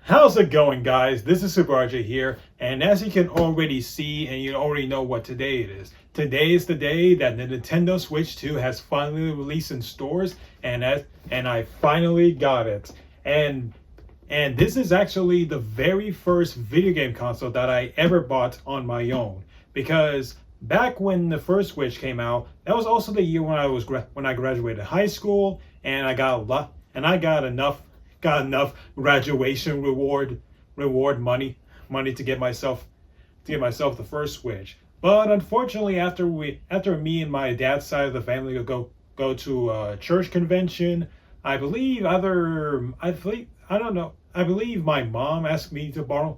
How's it going, guys? This is Super RJ here, and as you can already see, and you already know what today it is. Today is the day that the Nintendo Switch 2 has finally released in stores, and I finally got it. And this is actually the very first video game console that I ever bought on my own, because back when the first Switch came out, that was also the year when I graduated high school, and I got enough graduation reward money to get myself the first Switch. But unfortunately, after me and my dad's side of the family go to a church convention, I believe I believe my mom asked me to borrow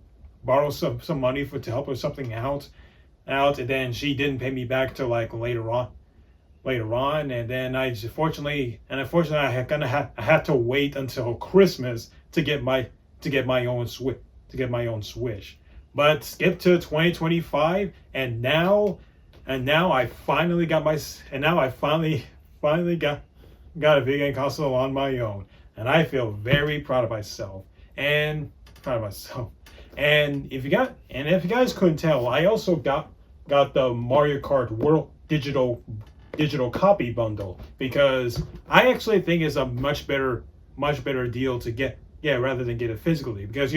some money to help her something out, and then she didn't pay me back till like later on, and then unfortunately I had to wait until Christmas to get my own Switch. But skip to 2025, and now I finally got a video game console on my own, and I feel very proud of myself. And if you guys couldn't tell, I also got the Mario Kart World digital copy bundle, because I actually think it's a much better deal to get rather than get it physically, because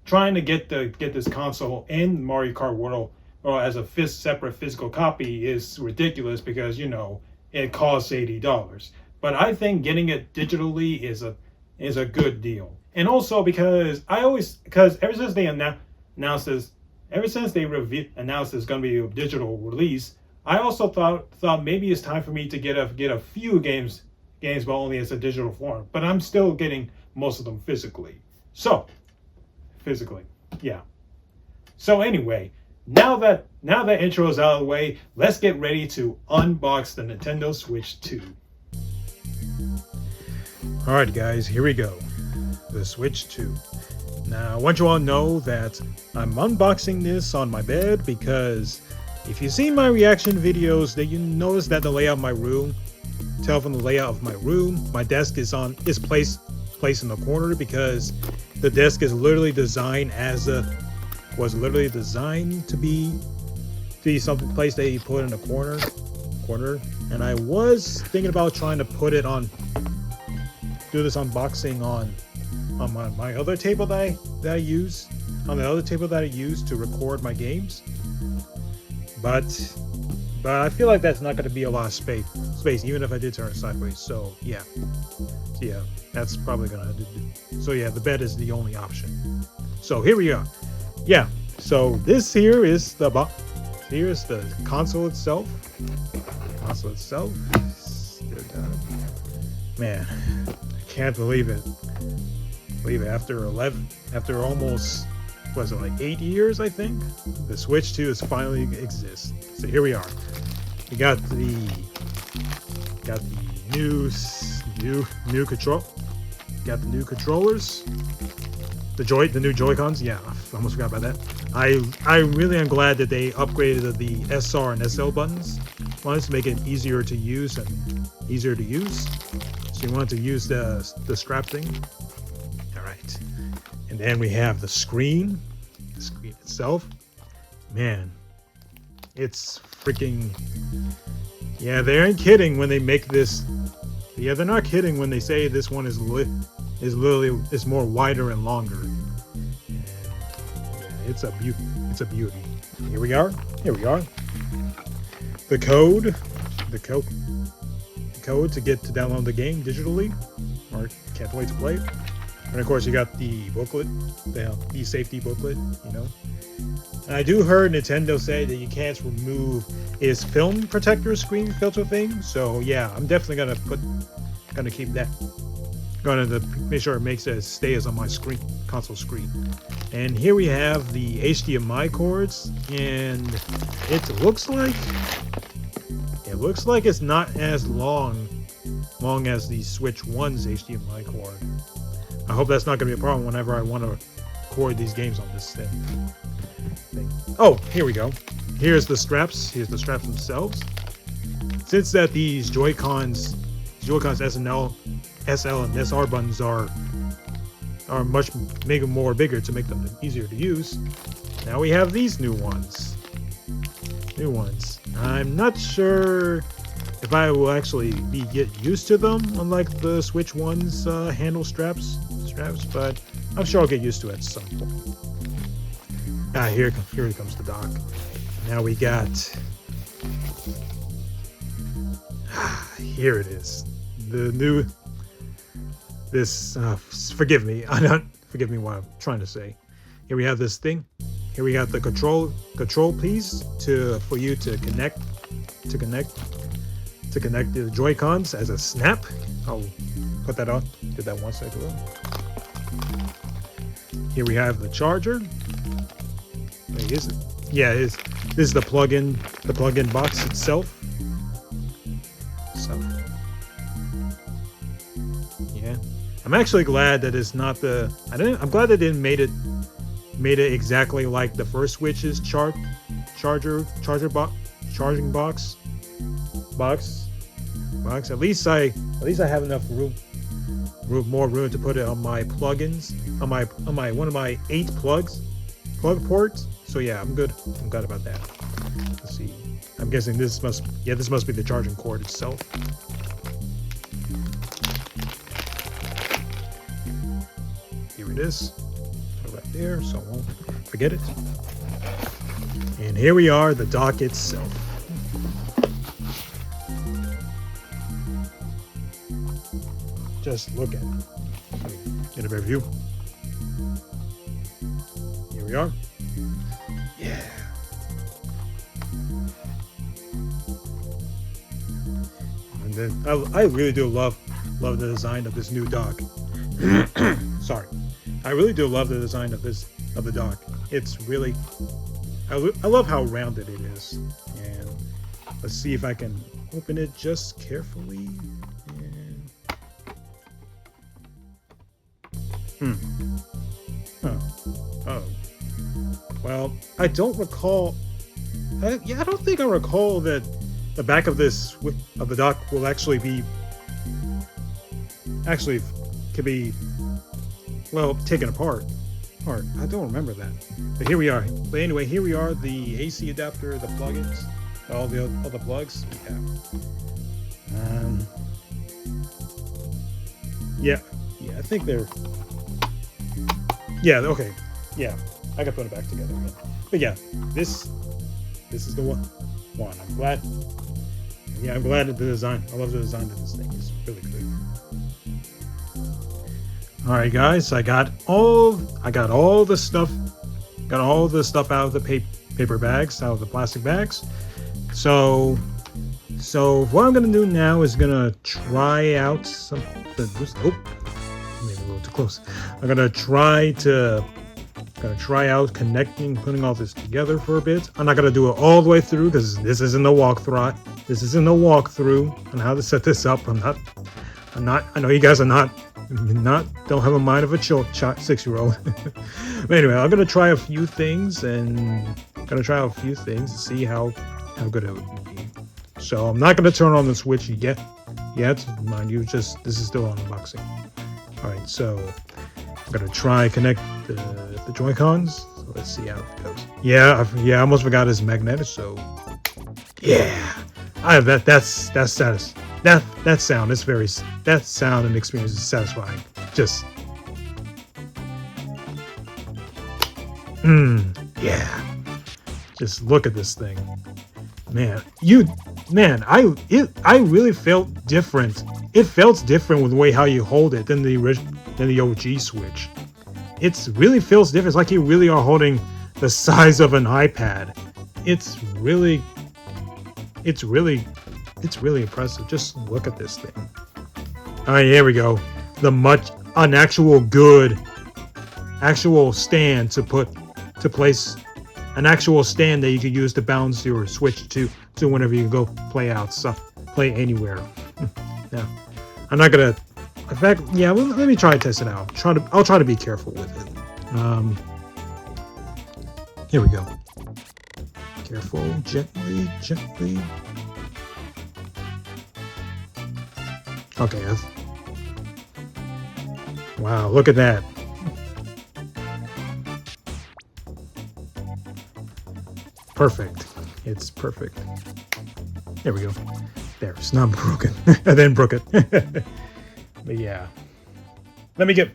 trying to get this console in Mario Kart World or as a separate physical copy is ridiculous, because it costs $80. But I think getting it digitally is a good deal. And also because ever since they announced this going to be a digital release, I also thought maybe it's time for me to get a few games, but only as a digital form. But I'm still getting most of them physically. Yeah. So anyway, now that intro is out of the way, let's get ready to unbox the Nintendo Switch 2. Alright guys, here we go. The Switch 2. Now I want you all to know that I'm unboxing this on my bed, because if you've seen my reaction videos, then you notice that the layout of my room, my desk is placed in the corner, because the desk is literally designed to be something place that you put in the corner. And I was thinking about trying to do this unboxing on my other table that I use to record my games. But I feel like that's not going to be a lot of space, even if I did turn it sideways. So yeah, that's probably gonna do. So yeah, the bed is the only option. So here we are. Yeah. So here's the console itself. Man, I can't believe it. After almost, was it like 8 years, I think, the Switch 2 is finally exists. So here we are. We got the new control. Got the new controllers. The new Joy-Cons. Yeah, I almost forgot about that. I really am glad that they upgraded the SR and SL buttons to make it easier to use. So you want to use the strap thing. Alright. And then we have the screen itself. Man, it's freaking, yeah, they aren't kidding when they make this. Yeah, they're not kidding when they say this one is literally more wider and longer. And yeah, it's a beauty. Here we are. The code to download the game digitally, or can't wait to play it. And of course you got the booklet, the safety booklet, And I do heard Nintendo say that you can't remove its film protector screen filter thing. So yeah, I'm definitely gonna keep that. Gonna make sure it stays on my console screen. And here we have the HDMI cords, and it looks like it's not as long as the Switch 1's HDMI cord. I hope that's not gonna be a problem whenever I want to record these games on this thing. Oh, here we go. Here's the straps themselves. Since that these Joy-Cons SL and SR buttons are are much bigger to make them easier to use. Now we have these new ones. I'm not sure if I will actually get used to them, unlike the Switch one's handle straps, but I'm sure I'll get used to it at some point. Here comes the dock. Now we got. Here it is. The new. This. Forgive me. Forgive me what I'm trying to say. Here we have this thing. Here we got the control piece for you to connect the Joy-Cons as a snap. I'll put that on. Did that once I do it. Here we have the charger. Wait, is it? Yeah, this is the plug-in box itself. So yeah, I'm actually glad that it's not the. I'm glad they didn't made it exactly like the first Switch's charging box. At least I have enough more room to put it on my plugins on my one of my 8 plug ports. So yeah, I'm good about that. Let's see. I'm guessing this must be the charging cord itself. Here it is. Right there, so I won't forget it. And here we are, the dock itself. Just look at it. Get a better view. Here we are. Yeah. And then I really do love the design of this new dock. Sorry. I really do love the design of the dock. It's really, I love how rounded it is. And let's see if I can open it just carefully. And, oh. Well, I don't recall. I don't think I recall that the back of the dock will actually could be. Well, taken apart. I don't remember that. But here we are. But anyway, here we are. The AC adapter, the plugins, all the plugs we have. Yeah. I think they're. Yeah. Okay. Yeah. I can put it back together again. But yeah, this is the one. I'm glad. Yeah, I'm glad at the design. I love the design of this thing. It's really good. All right, guys, I got all the stuff out of the paper bags, out of the plastic bags. So what I'm gonna do now is gonna try out something. Oh, maybe a little too close. I'm gonna try out putting all this together for a bit. I'm not gonna do it all the way through because this isn't a walkthrough. This isn't a walkthrough on how to set this up. I'm not. I know you guys are don't have a mind of a 6-year-old. But anyway, I'm gonna try a few things and see how good it would be. So I'm not gonna turn on the Switch yet. Mind you, this is still on unboxing. All right, so I'm gonna try connect the Joy-Cons. So let's see how it goes. Yeah, I almost forgot it's magnetic. So yeah, I have that. That's status. That sound and experience is satisfying. Just yeah. Just look at this thing. I really felt different. It felt different with the way how you hold it than the OG Switch. It really feels different. It's like you really are holding the size of an iPad. It's really impressive. Just look at this thing. All right, here we go. An actual stand to place an actual stand that you can use to bounce your Switch to whenever you go play anywhere. Yeah, I'm not gonna. In fact, yeah. Let me try to test it out. I'll try to be careful with it. Here we go. Careful, gently. Okay. Wow, look at that. perfect. It's perfect. There we go. There, it's not broken. I didn't broke it. But yeah. Let me get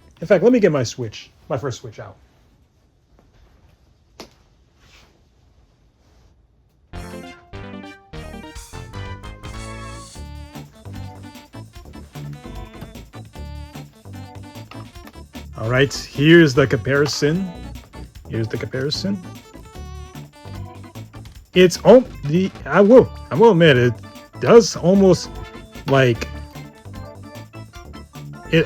my Switch, my first Switch out. All right, here's the comparison. It's I will admit it does almost like the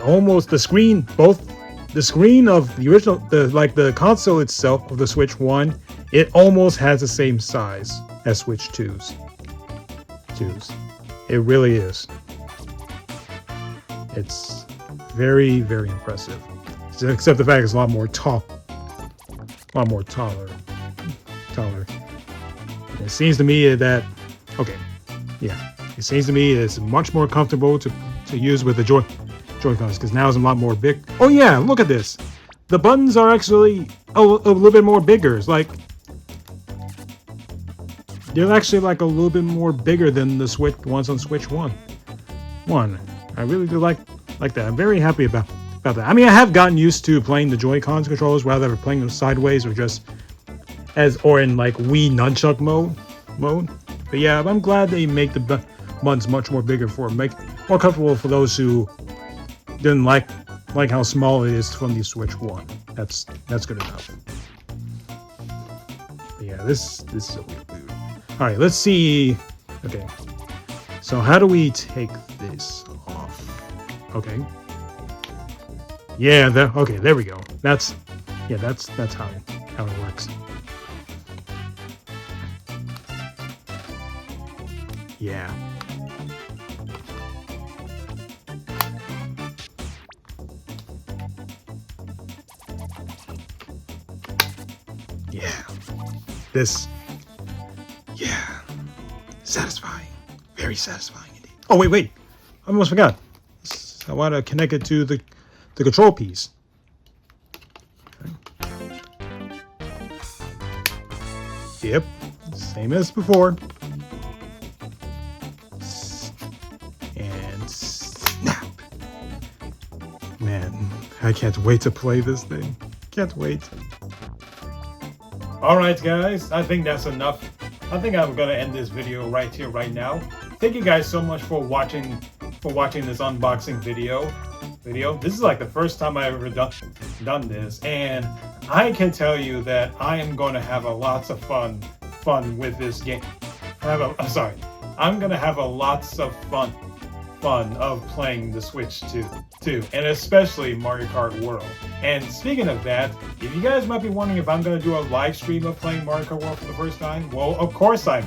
screen of the original, the console itself of the Switch 1, it almost has the same size as Switch 2's. It really is. It's very, very impressive. Except the fact it's a lot more taller. And it seems to me that, okay, yeah, it seems to me it's much more comfortable to use with the Joy-Cons, because now it's a lot more big. Oh yeah, look at this. The buttons are actually a little bit more bigger. It's like they're actually like a little bit more bigger than the ones on Switch 1. I really do like that. I'm very happy about that. I mean, I have gotten used to playing the Joy-Cons controllers, rather than playing them sideways or just or in like Wii nunchuck mode. But yeah, I'm glad they make the buttons much more bigger make more comfortable for those who didn't like how small it is from the Switch 1. That's good enough. But yeah, this is a weird dude. All right, let's see. Okay, so how do we take this off? Okay. Yeah, okay, there we go. That's how it works. Yeah. Yeah. Yeah. Satisfying. Very satisfying indeed. Oh, wait. I almost forgot. I want to connect it to the control piece. Okay. Yep, same as before. And snap. Man, I can't wait to play this thing. Can't wait. Alright guys, I think that's enough. I think I'm gonna end this video right here, right now. Thank you guys so much for watching this unboxing video. This is like the first time I've ever done this, and I can tell you that I am going to have lots of fun with this game. I'm going to have lots of fun of playing the Switch 2, and especially Mario Kart World. And speaking of that, if you guys might be wondering if I'm going to do a live stream of playing Mario Kart World for the first time, well, of course I'm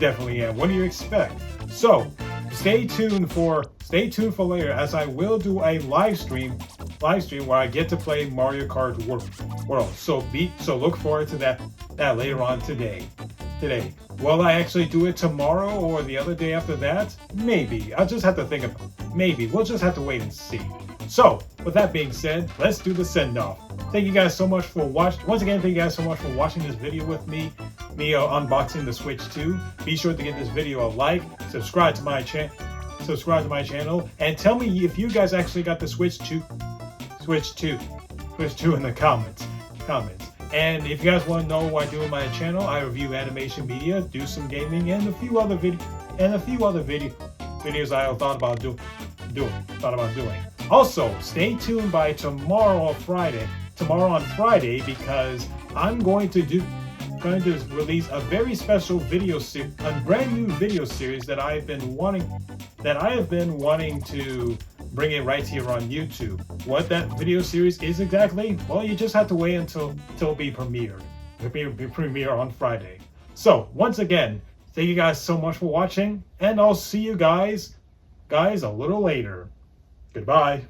definitely am. What do you expect? So, stay tuned for later, as I will do a live stream where I get to play Mario Kart World. So look forward to that later on today. Will I actually do it tomorrow or the other day after that? Maybe. I'll just have to think about it. Maybe. We'll just have to wait and see. So, with that being said, let's do the send-off. Thank you guys so much for watching. Once again, thank you guys so much for watching this video with me unboxing the Switch 2. Be sure to give this video a like, subscribe to my channel, and tell me if you guys actually got the Switch 2 in the comments. And if you guys want to know what I do on my channel, I review animation media, do some gaming, and a few other videos I thought about doing. Also, stay tuned by tomorrow on Friday, because I'm going to release a very special a brand new video series that I have been wanting to bring it right here on YouTube. What that video series is exactly, well, you just have to wait until it be premiered. It'll be premiere on Friday. So once again, thank you guys so much for watching, and I'll see you guys a little later. Goodbye.